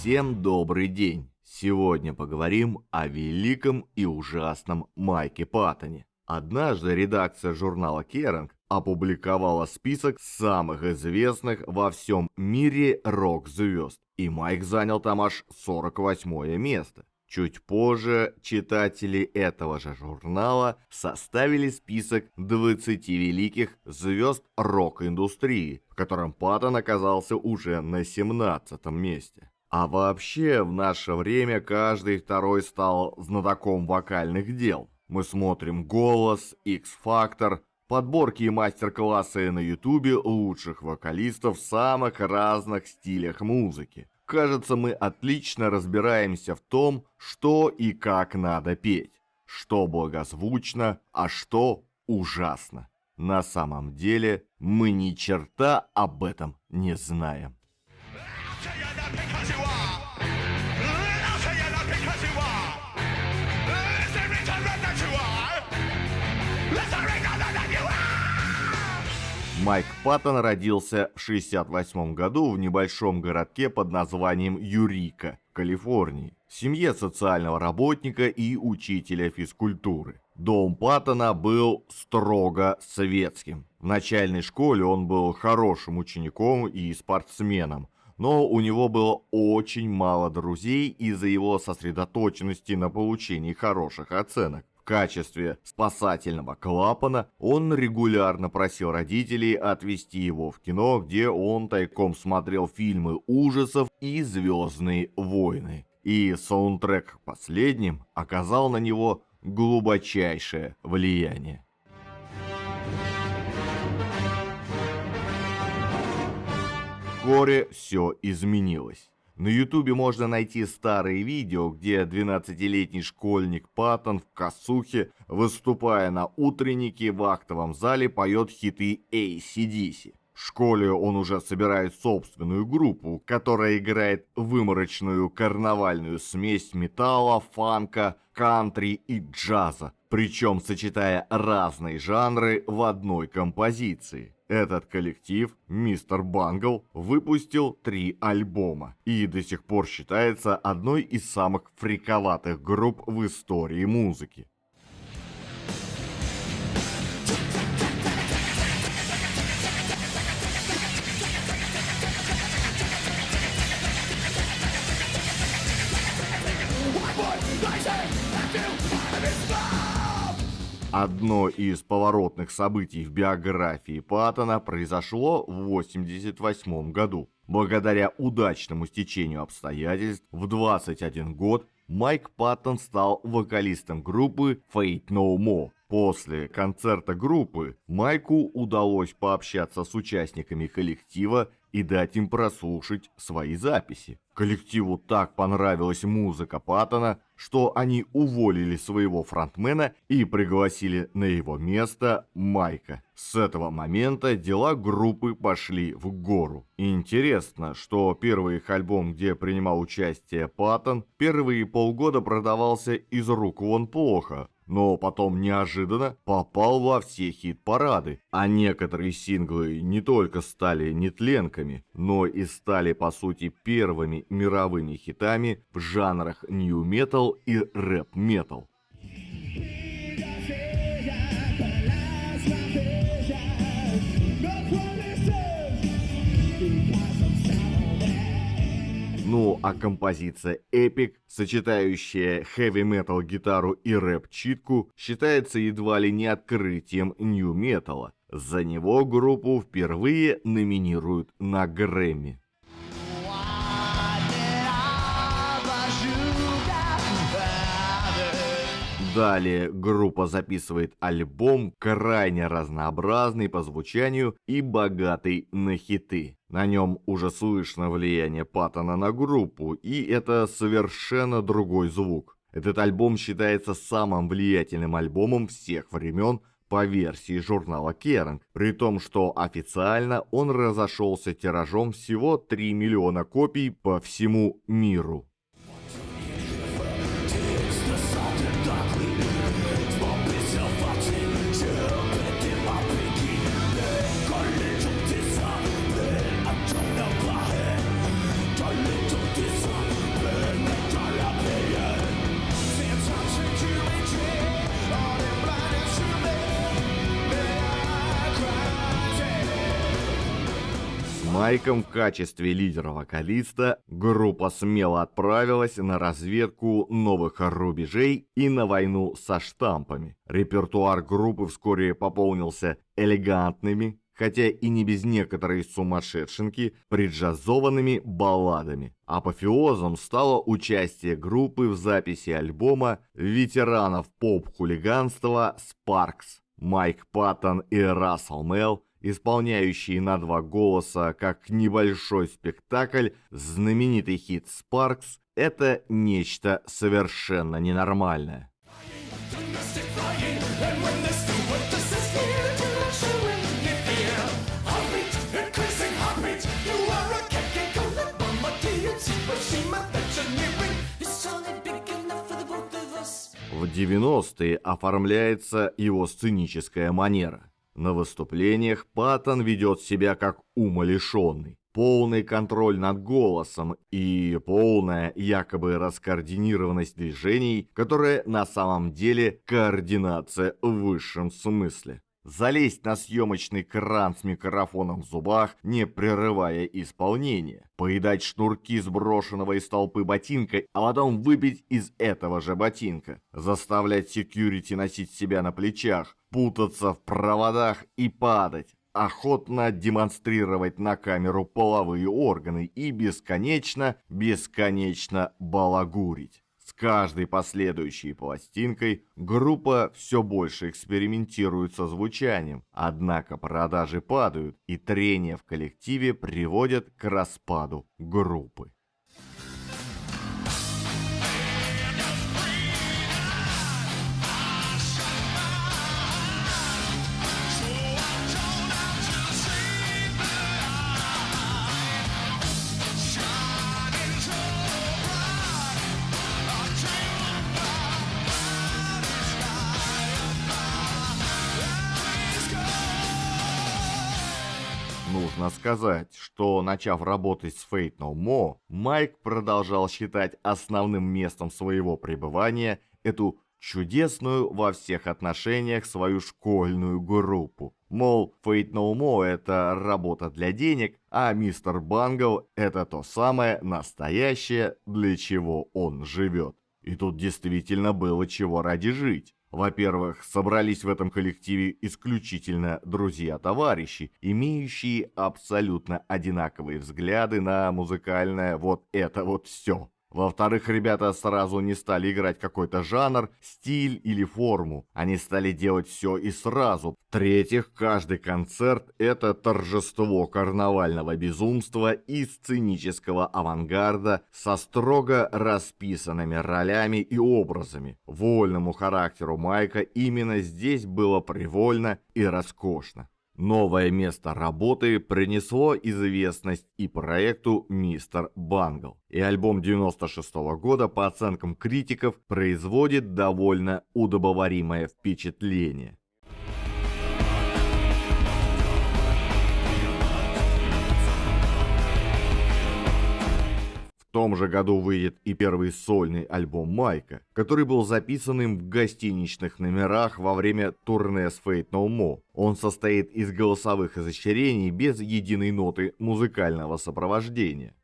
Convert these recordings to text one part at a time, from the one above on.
Всем добрый день! Сегодня поговорим о великом и ужасном Майке Паттоне. Однажды редакция журнала Kerrang опубликовала список самых известных во всем мире рок-звезд, и Майк занял там аж 48-е место. Чуть позже читатели этого же журнала составили список 20 великих звезд рок-индустрии, в котором Паттон оказался уже на 17-м месте. А вообще, в наше время каждый второй стал знатоком вокальных дел. Мы смотрим «Голос», «X-Factor», подборки и мастер-классы на ютубе лучших вокалистов в самых разных стилях музыки. Кажется, мы отлично разбираемся в том, что и как надо петь, что благозвучно, а что ужасно. На самом деле, мы ни черта об этом не знаем. Майк Паттон родился в 1968 году в небольшом городке под названием Юрика, Калифорнии, в семье социального работника и учителя физкультуры. Дом Паттона был строго светским. В начальной школе он был хорошим учеником и спортсменом, но у него было очень мало друзей из-за его сосредоточенности на получении хороших оценок. В качестве спасательного клапана он регулярно просил родителей отвезти его в кино, где он тайком смотрел фильмы ужасов и «Звездные войны». И саундтрек к последним оказал на него глубочайшее влияние. Вскоре все изменилось. На ютубе можно найти старые видео, где 12-летний школьник Паттон в косухе, выступая на утреннике в актовом зале, поет хиты AC/DC. В школе он уже собирает собственную группу, которая играет выморочную карнавальную смесь металла, фанка, кантри и джаза, причем сочетая разные жанры в одной композиции. Этот коллектив, Мистер Бангл, выпустил 3 альбома и до сих пор считается одной из самых фриковатых групп в истории музыки. Одно из поворотных событий в биографии Паттона произошло в 1988 году. Благодаря удачному стечению обстоятельств в 21 год Майк Паттон стал вокалистом группы Faith No More. После концерта группы Майку удалось пообщаться с участниками коллектива и дать им прослушать свои записи. Коллективу так понравилась музыка Паттона, что они уволили своего фронтмена и пригласили на его место Майка. С этого момента дела группы пошли в гору. Интересно, что первый их альбом, где принимал участие Паттон, первые полгода продавался из рук вон плохо, но потом неожиданно попал во все хит-парады, а некоторые синглы не только стали нетленками, но и стали по сути первыми мировыми хитами в жанрах нью-метал и рэп-метал. Ну а композиция Epic, сочетающая хэви-метал гитару и рэп-читку, считается едва ли не открытием нью-металла. За него группу впервые номинируют на Грэмми. Далее группа записывает альбом, крайне разнообразный по звучанию и богатый на хиты. На нем уже слышно влияние Паттона на группу, и это совершенно другой звук. Этот альбом считается самым влиятельным альбомом всех времен по версии журнала Kerrang, при том, что официально он разошелся тиражом всего 3 миллиона копий по всему миру. Майком в качестве лидера-вокалиста группа смело отправилась на разведку новых рубежей и на войну со штампами. Репертуар группы вскоре пополнился элегантными, хотя и не без некоторой сумасшедшенки, преджазованными балладами. Апофеозом стало участие группы в записи альбома ветеранов поп-хулиганства «Спаркс». Майк Паттон и Рассел Мел, исполняющие на два голоса как небольшой спектакль, знаменитый хит «Спаркс» — это нечто совершенно ненормальное. В 90-е оформляется его сценическая манера. На выступлениях Паттон ведет себя как умалишенный. Полный контроль над голосом и полная якобы раскоординированность движений, которая на самом деле координация в высшем смысле. Залезть на съемочный кран с микрофоном в зубах, не прерывая исполнение. Поедать шнурки сброшенного из толпы ботинка, а потом выпить из этого же ботинка. Заставлять секьюрити носить себя на плечах, путаться в проводах и падать. Охотно демонстрировать на камеру половые органы и бесконечно балагурить. С каждой последующей пластинкой группа все больше экспериментирует со звучанием, однако продажи падают, и трения в коллективе приводят к распаду группы. Нужно сказать, что, начав работать с Faith No More, Майк продолжал считать основным местом своего пребывания эту чудесную во всех отношениях свою школьную группу. Мол, Faith No More — это работа для денег, а Мистер Бангл — это то самое настоящее, для чего он живет. И тут действительно было чего ради жить. Во-первых, собрались в этом коллективе исключительно друзья-товарищи, имеющие абсолютно одинаковые взгляды на музыкальное вот это вот все. Во-вторых, ребята сразу не стали играть какой-то жанр, стиль или форму. Они стали делать все и сразу. В-третьих, каждый концерт — это торжество карнавального безумства и сценического авангарда со строго расписанными ролями и образами. Вольному характеру Майка именно здесь было привольно и роскошно. Новое место работы принесло известность и проекту «Мистер Бангл». И альбом 96-го года, по оценкам критиков, производит довольно удобоваримое впечатление. В том же году выйдет и первый сольный альбом Майка, который был записан им в гостиничных номерах во время турне с Faith No More. Он состоит из голосовых изощрений без единой ноты музыкального сопровождения.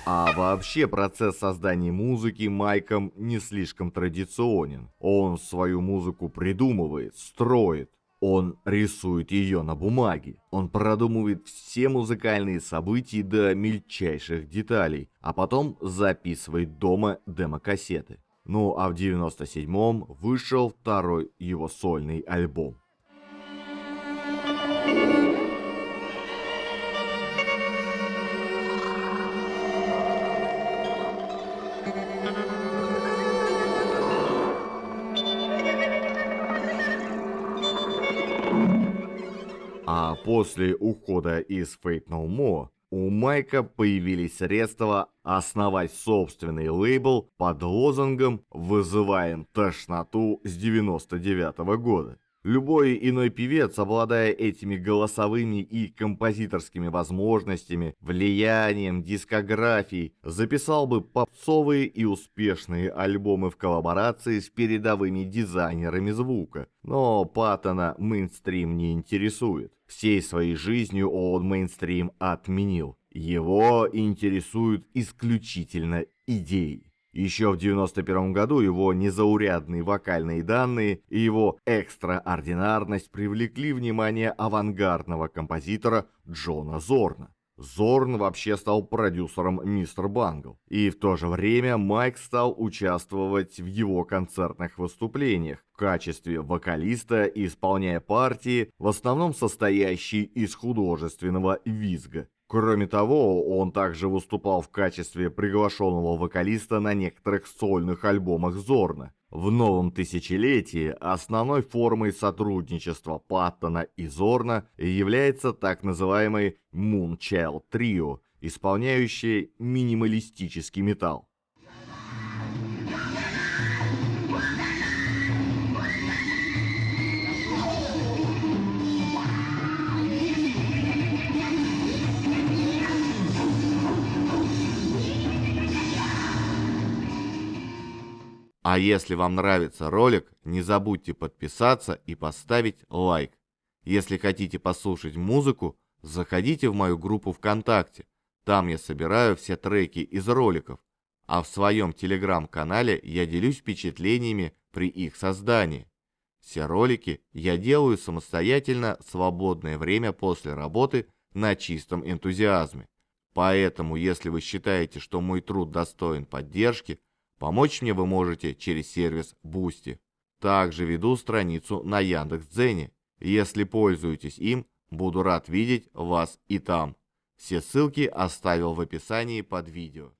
А вообще процесс создания музыки Майком не слишком традиционен. Он свою музыку придумывает, строит. Он рисует ее на бумаге. Он продумывает все музыкальные события до мельчайших деталей, а потом записывает дома демо-кассеты. Ну а в 97-м вышел второй его сольный альбом. А после ухода из Faith No More у Майка появились средства основать собственный лейбл под лозунгом «Вызываем тошноту с 99-го года». Любой иной певец, обладая этими голосовыми и композиторскими возможностями, влиянием, дискографией, записал бы попсовые и успешные альбомы в коллаборации с передовыми дизайнерами звука. Но Паттона мейнстрим не интересует. Всей своей жизнью он мейнстрим отменил. Его интересуют исключительно идеи. Еще в 91 году его незаурядные вокальные данные и его экстраординарность привлекли внимание авангардного композитора Джона Зорна. Зорн вообще стал продюсером Мистер Бангл, и в то же время Майк стал участвовать в его концертных выступлениях в качестве вокалиста, исполняя партии, в основном состоящие из художественного визга. Кроме того, он также выступал в качестве приглашенного вокалиста на некоторых сольных альбомах Зорна. В новом тысячелетии основной формой сотрудничества Паттона и Зорна является так называемый Moonchild Trio, исполняющее минималистический металл. А если вам нравится ролик, не забудьте подписаться и поставить лайк. Если хотите послушать музыку, заходите в мою группу ВКонтакте. Там я собираю все треки из роликов. А в своем телеграм-канале я делюсь впечатлениями при их создании. Все ролики я делаю самостоятельно в свободное время после работы на чистом энтузиазме. Поэтому, если вы считаете, что мой труд достоин поддержки, помочь мне вы можете через сервис Boosty. Также веду страницу на Яндекс.Дзене. Если пользуетесь им, буду рад видеть вас и там. Все ссылки оставил в описании под видео.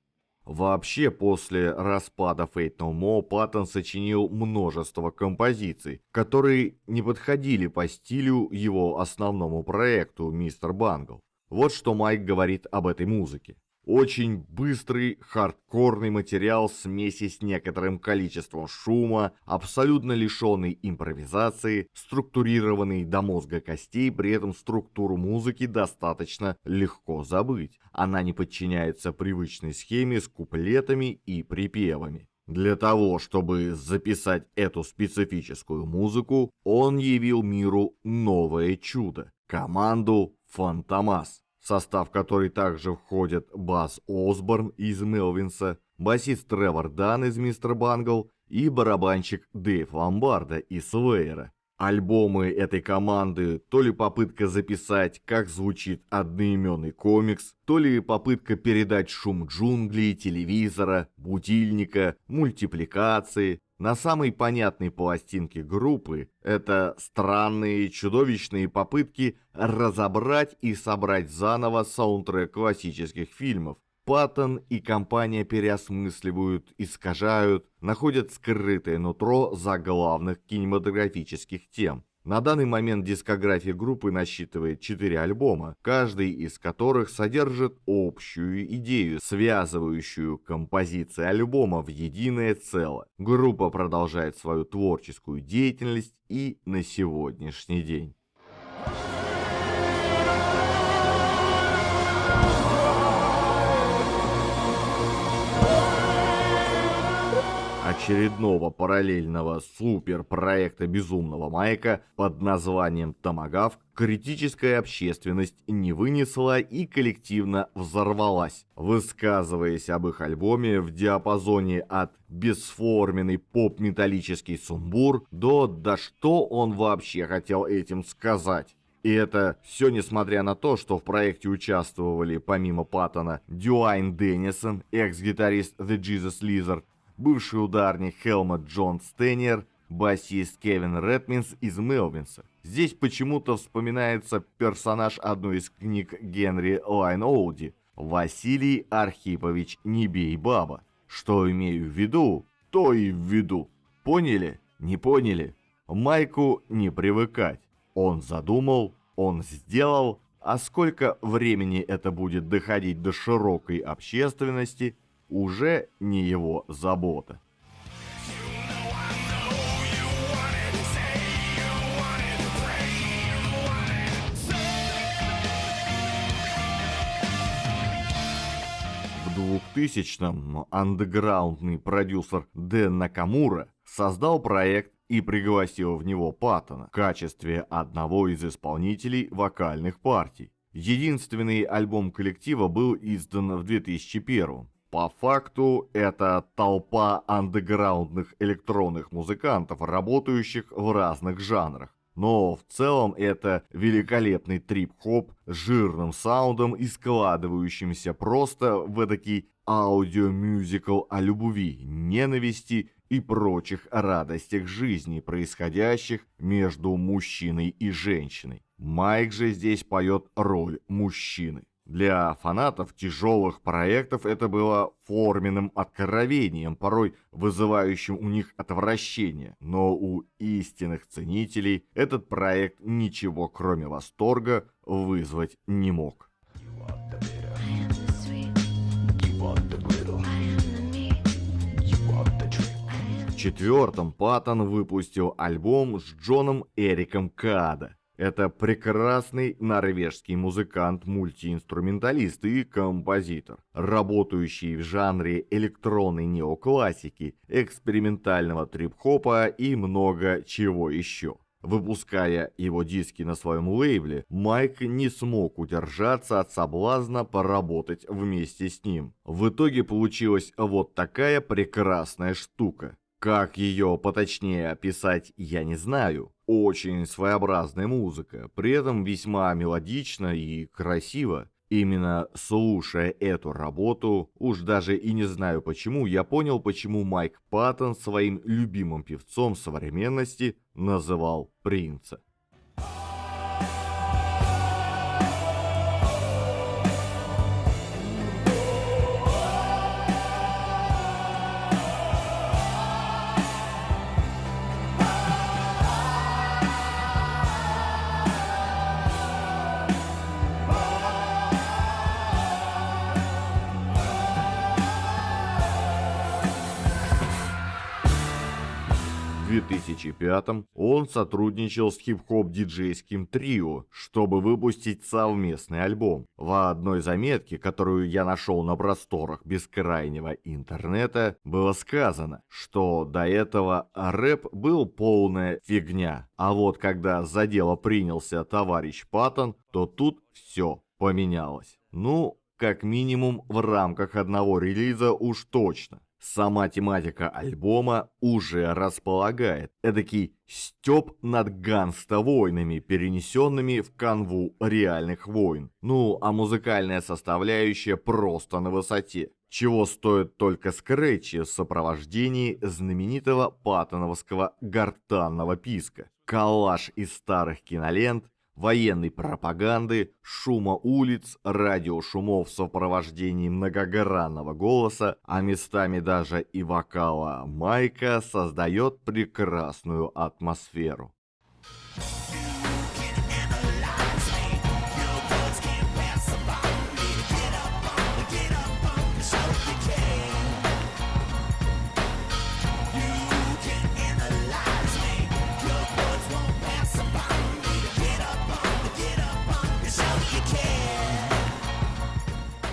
Вообще, после распада Faith No More Паттон сочинил множество композиций, которые не подходили по стилю его основному проекту Мистер Бангл. Вот что Майк говорит об этой музыке. Очень быстрый, хардкорный материал смеси с некоторым количеством шума, абсолютно лишенный импровизации, структурированный до мозга костей, при этом структуру музыки достаточно легко забыть. Она не подчиняется привычной схеме с куплетами и припевами. Для того, чтобы записать эту специфическую музыку, он явил миру новое чудо – команду Фантомас, в состав которой также входят Базз Осборн из Мелвинса, басист Тревор Дан из Мистер Бангл и барабанщик Дэйв Ломбардо из Слэйра. Альбомы этой команды то ли попытка записать, как звучит одноименный комикс, то ли попытка передать шум джунглей, телевизора, будильника, мультипликации. На самой понятной пластинке группы это странные, чудовищные попытки разобрать и собрать заново саундтрек классических фильмов. Паттон и компания переосмысливают, искажают, находят скрытое нутро заглавных кинематографических тем. На данный момент дискография группы насчитывает 4 альбома, каждый из которых содержит общую идею, связывающую композиции альбома в единое целое. Группа продолжает свою творческую деятельность и на сегодняшний день. Очередного параллельного суперпроекта Безумного Майка под названием «Томагавк» критическая общественность не вынесла и коллективно взорвалась, высказываясь об их альбоме в диапазоне от бесформенный поп-металлический сумбур до «да что он вообще хотел этим сказать?». И это все несмотря на то, что в проекте участвовали помимо Паттона Дюайн Деннисон, экс-гитарист The Jesus Lizard, бывший ударник Хелмут Джон Стейнер, басист Кевин Редминс из Мелвинса. Здесь почему-то вспоминается персонаж одной из книг Генри Лайнолди – Василий Архипович Небей-Баба. Что имею в виду, то и в виду. Поняли? Не поняли? Майку не привыкать. Он задумал, он сделал, а сколько времени это будет доходить до широкой общественности – уже не его забота. 2000-м андеграундный продюсер Дэн Накамура создал проект и пригласил в него Паттона в качестве одного из исполнителей вокальных партий. Единственный альбом коллектива был издан в 2001. По факту, это толпа андеграундных электронных музыкантов, работающих в разных жанрах. Но в целом это великолепный трип-хоп с жирным саундом и складывающимся просто в эдакий аудиомюзикл о любви, ненависти и прочих радостях жизни, происходящих между мужчиной и женщиной. Майк же здесь поет роль мужчины. Для фанатов тяжелых проектов это было форменным откровением, порой вызывающим у них отвращение. Но у истинных ценителей этот проект ничего кроме восторга вызвать не мог. В четвертом Паттон выпустил альбом с Джоном Эриком Каадо. Это прекрасный норвежский музыкант, мультиинструменталист и композитор, работающий в жанре электронной неоклассики, экспериментального трип-хопа и много чего еще. Выпуская его диски на своем лейбле, Майк не смог удержаться от соблазна поработать вместе с ним. В итоге получилась вот такая прекрасная штука. Как ее поточнее описать, я не знаю. Очень своеобразная музыка, при этом весьма мелодично и красиво. Именно слушая эту работу, уж даже и не знаю почему, я понял, почему Майк Паттон своим любимым певцом современности называл Принца. В 2005-м он сотрудничал с хип-хоп-диджейским трио, чтобы выпустить совместный альбом. В одной заметке, которую я нашел на просторах бескрайнего интернета, было сказано, что до этого рэп был полная фигня, а вот когда за дело принялся товарищ Паттон, то тут все поменялось. Ну, как минимум в рамках одного релиза уж точно. Сама тематика альбома уже располагает эдакий стёб над гангста-войнами, перенесенными в канву реальных войн. Ну, а музыкальная составляющая просто на высоте. Чего стоят только скретчи в сопровождении знаменитого паттоновского гортанного писка. Коллаж из старых кинолент, военной пропаганды, шума улиц, радиошумов в сопровождении многогранного голоса, а местами даже и вокала Майка создает прекрасную атмосферу.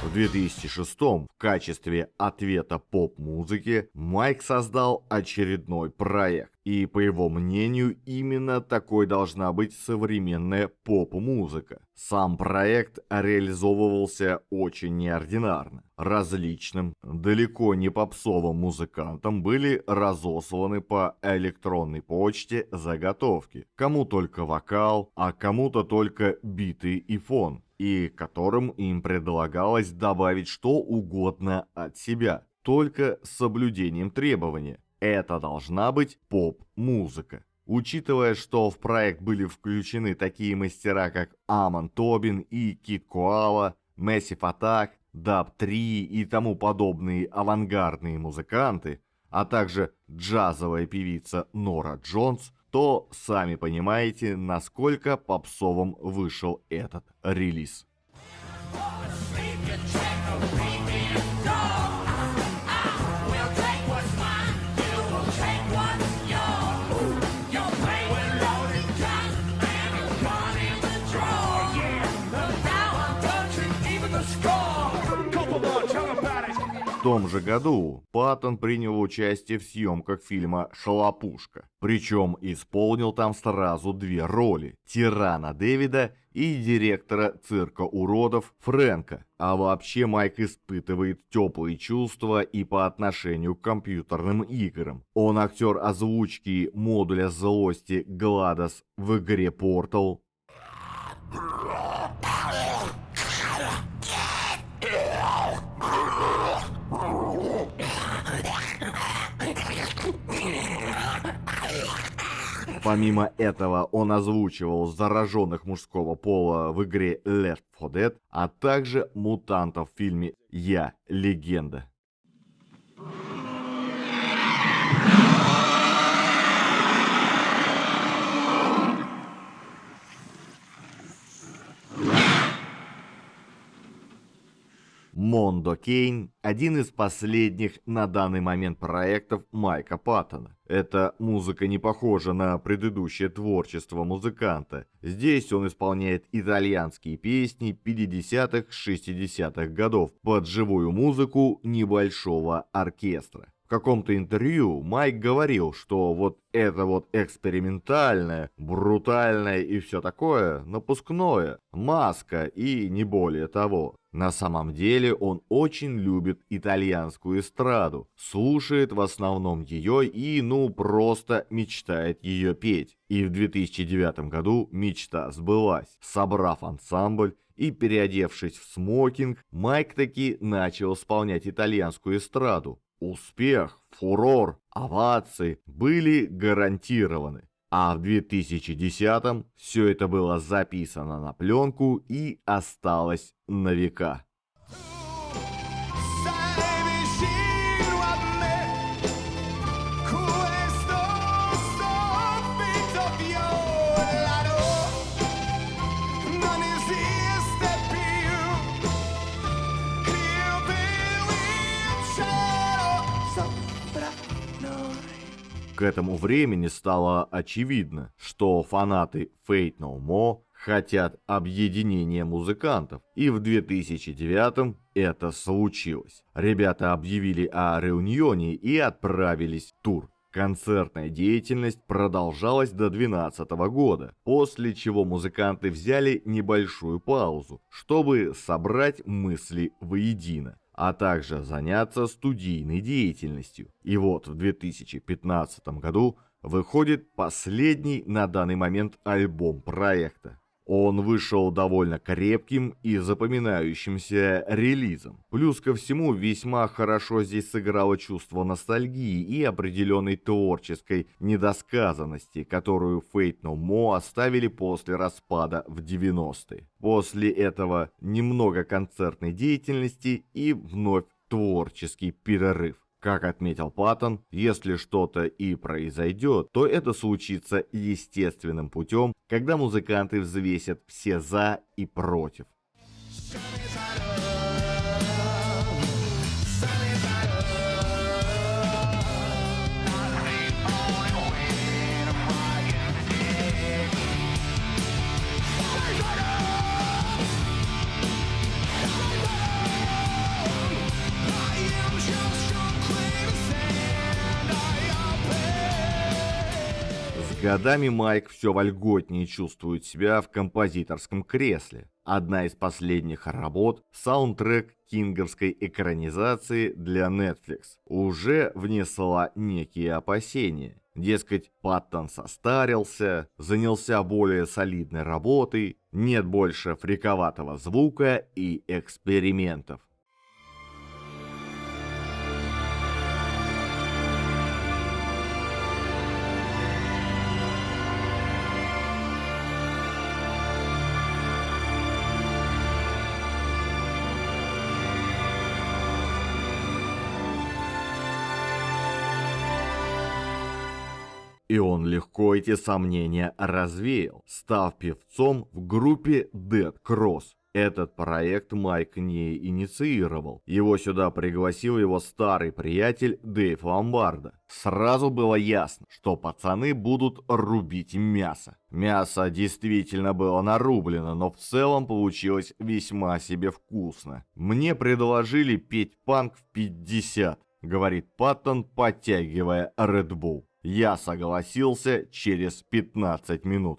В 2006-м в качестве ответа поп-музыке Майк создал очередной проект. И, по его мнению, именно такой должна быть современная поп-музыка. Сам проект реализовывался очень неординарно. Различным, далеко не попсовым музыкантам были разосланы по электронной почте заготовки. Кому только вокал, а кому-то только биты и фон, и которым им предлагалось добавить что угодно от себя, только с соблюдением требования. Это должна быть поп-музыка. Учитывая, что в проект были включены такие мастера, как Амон Тобин и Кид Коала, Massive Attack, Dub 3 и тому подобные авангардные музыканты, а также джазовая певица Нора Джонс, то сами понимаете, насколько попсовым вышел этот релиз. Come on, tell them about it. том же году Паттон принял участие в съемках фильма «Хлопушка». Причем исполнил там сразу две роли – тирана Дэвида и директора цирка уродов Фрэнка. А вообще Майк испытывает теплые чувства и по отношению к компьютерным играм. Он актер озвучки модуля злости GLaDOS в игре Portal. Помимо этого, он озвучивал зараженных мужского пола в игре Left 4 Dead, а также мутантов в фильме «Я – легенда». Мондо Кейн – один из последних на данный момент проектов Майка Паттона. Эта музыка не похожа на предыдущее творчество музыканта. Здесь он исполняет итальянские песни 50-х, 60-х годов под живую музыку небольшого оркестра. В каком-то интервью Майк говорил, что вот это вот экспериментальное, брутальное и все такое, напускное, маска и не более того. На самом деле он очень любит итальянскую эстраду, слушает в основном ее и просто мечтает ее петь. И в 2009 году мечта сбылась. Собрав ансамбль и переодевшись в смокинг, Майк таки начал исполнять итальянскую эстраду. Успех, фурор, овации были гарантированы. А в 2010-м все это было записано на пленку и осталось на века. К этому времени стало очевидно, что фанаты Faith No More хотят объединения музыкантов, и в 2009-м это случилось. Ребята объявили о реунионе и отправились в тур. Концертная деятельность продолжалась до 2012 года, после чего музыканты взяли небольшую паузу, чтобы собрать мысли воедино, а также заняться студийной деятельностью. И вот в 2015 году выходит последний на данный момент альбом проекта. Он вышел довольно крепким и запоминающимся релизом. Плюс ко всему, весьма хорошо здесь сыграло чувство ностальгии и определенной творческой недосказанности, которую Faith No More оставили после распада в 90-е. После этого немного концертной деятельности и вновь творческий перерыв. Как отметил Паттон, если что-то и произойдет, то это случится естественным путем, когда музыканты взвесят все «за» и «против». Годами Майк все вольготнее чувствует себя в композиторском кресле. Одна из последних работ – саундтрек кинговской экранизации для Netflix – уже внесла некие опасения. Дескать, Паттон состарился, занялся более солидной работой, нет больше фриковатого звука и экспериментов. И он легко эти сомнения развеял, став певцом в группе Dead Cross. Этот проект Майк не инициировал. Его сюда пригласил его старый приятель Дэйв Ломбардо. Сразу было ясно, что пацаны будут рубить мясо. Мясо действительно было нарублено, но в целом получилось весьма себе вкусно. Мне предложили петь панк в 50, говорит Паттон, подтягивая Red Bull. Я согласился через 15 минут.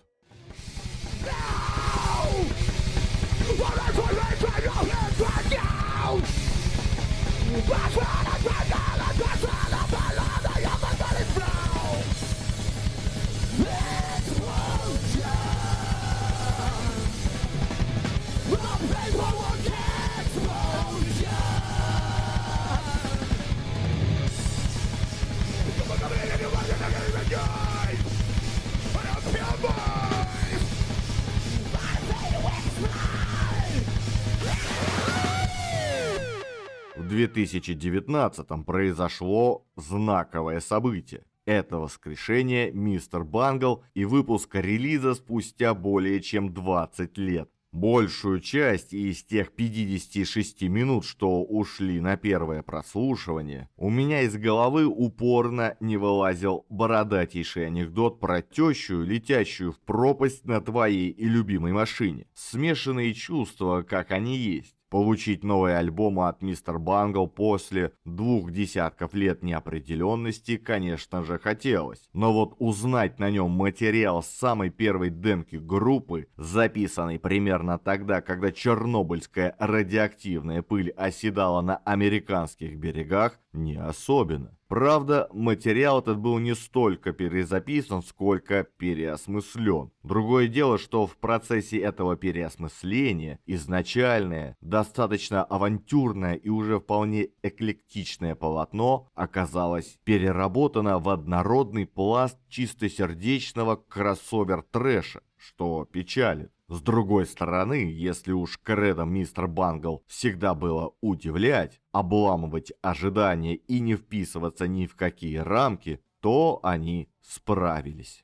В 2019 произошло знаковое событие. Это воскрешение Мистер Бангл и выпуск релиза спустя более чем 20 лет. Большую часть из тех 56 минут, что ушли на первое прослушивание, у меня из головы упорно не вылазил бородатейший анекдот про тещу, летящую в пропасть на твоей и любимой машине. Смешанные чувства, как они есть. Получить новый альбом от Мистер Бангл после 2 десятков лет неопределенности, конечно же, хотелось. Но вот узнать на нем материал с самой первой демки группы, записанной примерно тогда, когда чернобыльская радиоактивная пыль оседала на американских берегах, не особенно. Правда, материал этот был не столько перезаписан, сколько переосмыслен. Другое дело, что в процессе этого переосмысления изначальное, достаточно авантюрное и уже вполне эклектичное полотно оказалось переработано в однородный пласт чистосердечного кроссовер-трэша, что печалит. С другой стороны, если уж кредо Мистер Бангл всегда было удивлять, обламывать ожидания и не вписываться ни в какие рамки, то они справились.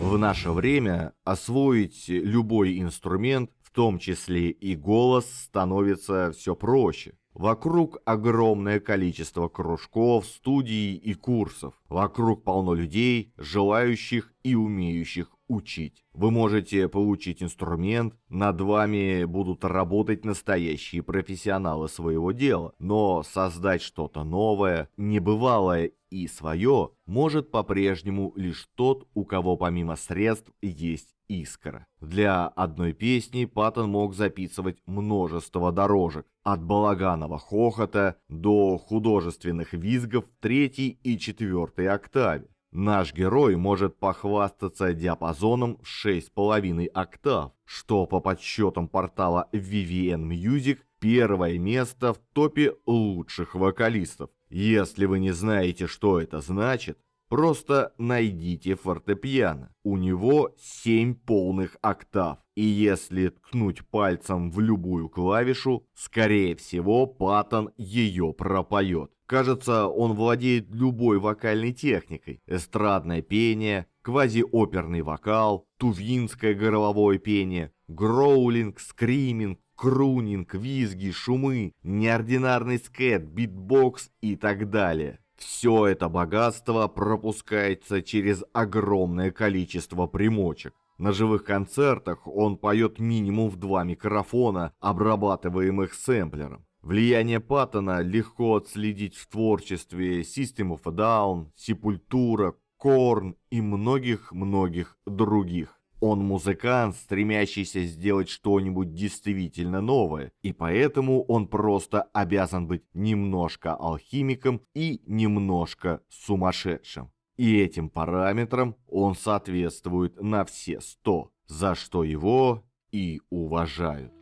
В наше время освоить любой инструмент, в том числе и голос, становится все проще. Вокруг огромное количество кружков, студий и курсов. Вокруг полно людей, желающих и умеющих учить. Вы можете получить инструмент, над вами будут работать настоящие профессионалы своего дела, но создать что-то новое, небывалое и свое может по-прежнему лишь тот, у кого помимо средств есть искра. Для одной песни Паттон мог записывать множество дорожек, от балаганного хохота до художественных визгов в 3-й и 4-й октаве. Наш герой может похвастаться диапазоном в 6,5 октав, что по подсчетам портала VVN Music первое место в топе лучших вокалистов. Если вы не знаете, что это значит, просто найдите фортепиано. У него 7 полных октав. И если ткнуть пальцем в любую клавишу, скорее всего, Паттон ее пропоет. Кажется, он владеет любой вокальной техникой. Эстрадное пение, квазиоперный вокал, тувинское горловое пение, гроулинг, скриминг, крунинг, визги, шумы, неординарный скет, битбокс и так далее. Все это богатство пропускается через огромное количество примочек. На живых концертах он поет минимум в 2 микрофона, обрабатываемых сэмплером. Влияние Паттона легко отследить в творчестве System of a Down, Sepultura, Korn и многих-многих других. Он музыкант, стремящийся сделать что-нибудь действительно новое, и поэтому он просто обязан быть немножко алхимиком и немножко сумасшедшим. И этим параметрам он соответствует на все 100, за что его и уважают.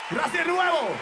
Gracias de nuevo.